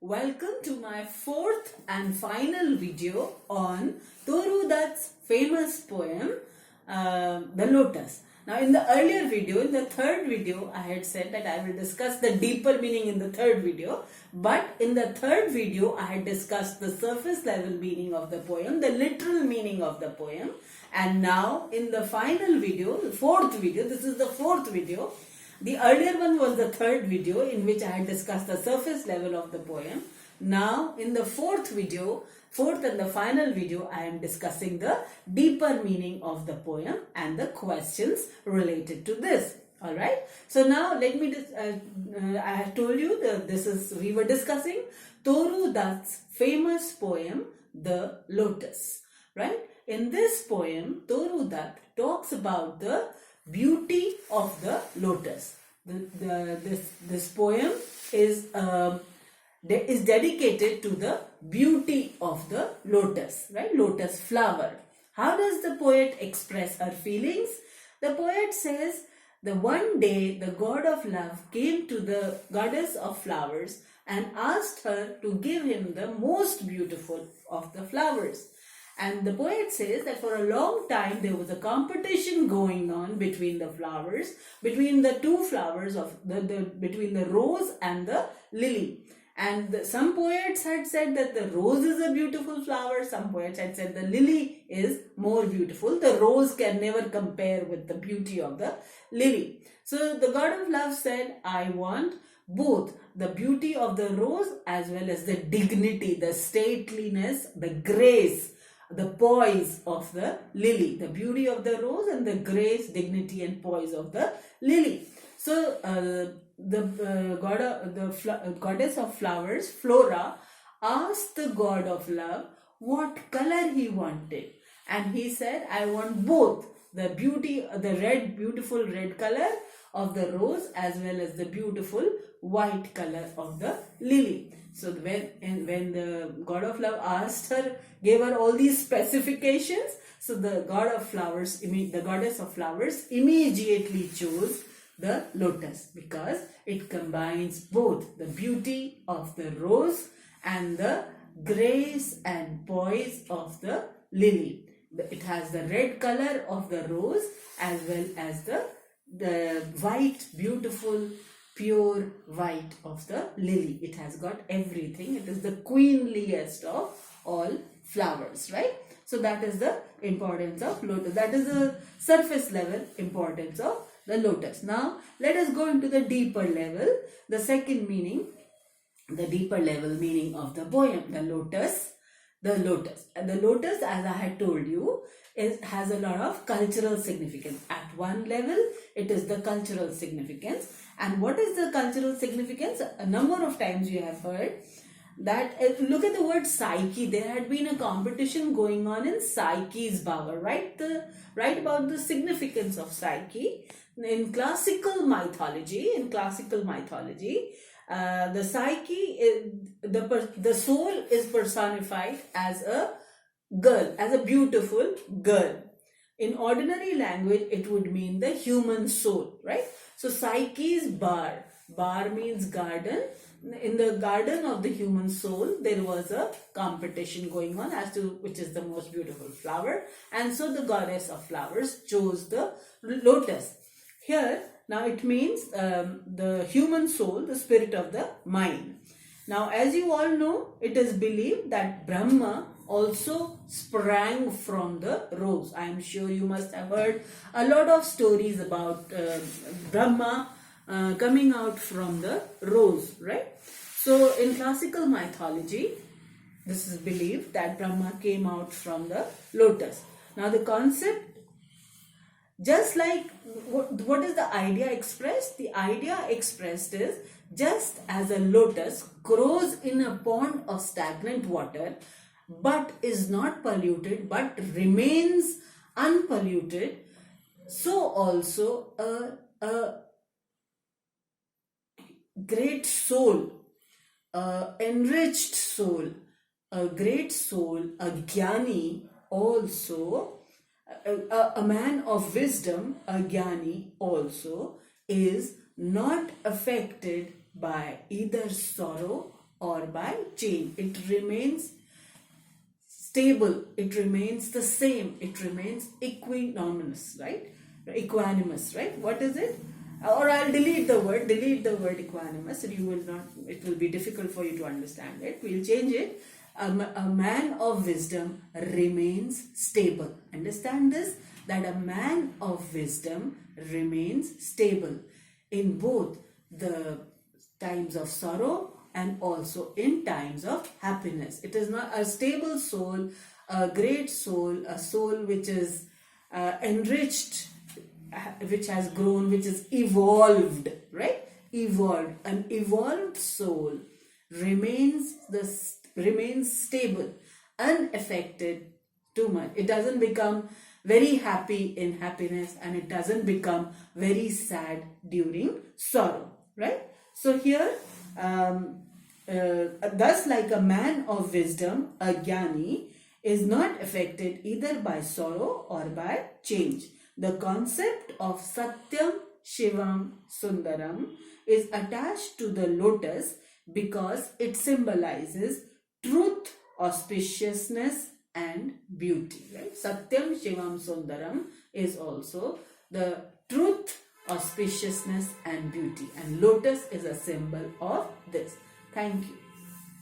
Welcome to my fourth and final video on Toru Dutt's famous poem, The Lotus. Now in the earlier video, in the third video, I had said that I will discuss the deeper meaning in the third video. But in the third video, I had discussed the surface level meaning of the poem, the literal meaning of the poem. And now in the final video, the fourth video, this is the fourth video. The earlier one was the third video in which I had discussed the surface level of the poem. Now in the fourth and the final video, I am discussing the deeper meaning of the poem and the questions related to this. Alright. So now let me, I have told you that we were discussing Toru Dutt's famous poem, The Lotus. Right. In this poem, Toru Dutt talks about the beauty of the lotus. This poem is dedicated to the beauty of the lotus, right? Lotus flower. How does the poet express her feelings? The poet says, the one day the god of love came to the goddess of flowers and asked her to give him the most beautiful of the flowers. And the poet says that for a long time there was a competition going on between the flowers, between the two flowers of between the rose and the lily. And some poets had said that the rose is a beautiful flower. Some poets had said the lily is more beautiful. The rose can never compare with the beauty of the lily. So the god of love said, I want both the beauty of the rose as well as the dignity, the stateliness, the grace, the poise of the lily, the beauty of the rose and the grace, dignity and poise of the lily. So the goddess of flowers, Flora, asked the god of love what color he wanted, and he said, I want both the beautiful red color of the rose as well as the beautiful white color of the lily. So when the god of love asked her, gave her all these specifications, so the goddess of flowers immediately chose the lotus because it combines both the beauty of the rose and the grace and poise of the lily. It has the red color of the rose as well as the white, beautiful, pure white of the lily. It has got everything. It is the queenliest of all flowers, right? So that is the importance of lotus. That is the surface level importance of the lotus. Now let us go into the deeper level. The second meaning, the deeper level meaning of the poem, the lotus. The lotus. And the lotus, as I had told you, has a lot of cultural significance. At one level, it is the cultural significance. And what is the cultural significance? A number of times you have heard that, look at the word Psyche. There had been a competition going on in Psyche's power, right? About the significance of Psyche. In classical mythology, the Psyche, the soul is personified as a girl, as a beautiful girl. In ordinary language, it would mean the human soul, right? So Psyche's bar means garden. In the garden of the human soul, there was a competition going on as to which is the most beautiful flower. And so the goddess of flowers chose the lotus. Here, now it means the human soul, the spirit of the mind. Now, as you all know, it is believed that Brahma also sprang from the rose. I am sure you must have heard a lot of stories about Brahma coming out from the rose, right? So, in classical mythology, this is believed that Brahma came out from the lotus. Now, the concept, just like what is the idea expressed? The idea expressed is just as a lotus grows in a pond of stagnant water but is not polluted but remains unpolluted, so also a great soul, enriched soul, a great soul, a jnani also, a man of wisdom, a jnani also, is not affected by either sorrow or by change. It remains stable, it remains the same, it remains equanimous, right? Equanimous, right? What is it? Or I'll delete the word equanimous, and you will not, it will be difficult for you to understand it. We'll change it. A man of wisdom remains stable. Understand this, that a man of wisdom remains stable in both the times of sorrow and also in times of happiness. It is not a stable soul, a great soul, a soul which is enriched, which has grown, which is evolved, right? Evolved. An evolved soul remains stable, unaffected too much. It doesn't become very happy in happiness, and it doesn't become very sad during sorrow, right? So here, thus like a man of wisdom, a jnani is not affected either by sorrow or by change. The concept of Satyam, Shivam, Sundaram is attached to the lotus because it symbolizes truth, auspiciousness and beauty. Right? Satyam, Shivam, Sundaram is also the truth, auspiciousness and beauty, and lotus is a symbol of this. Thank you.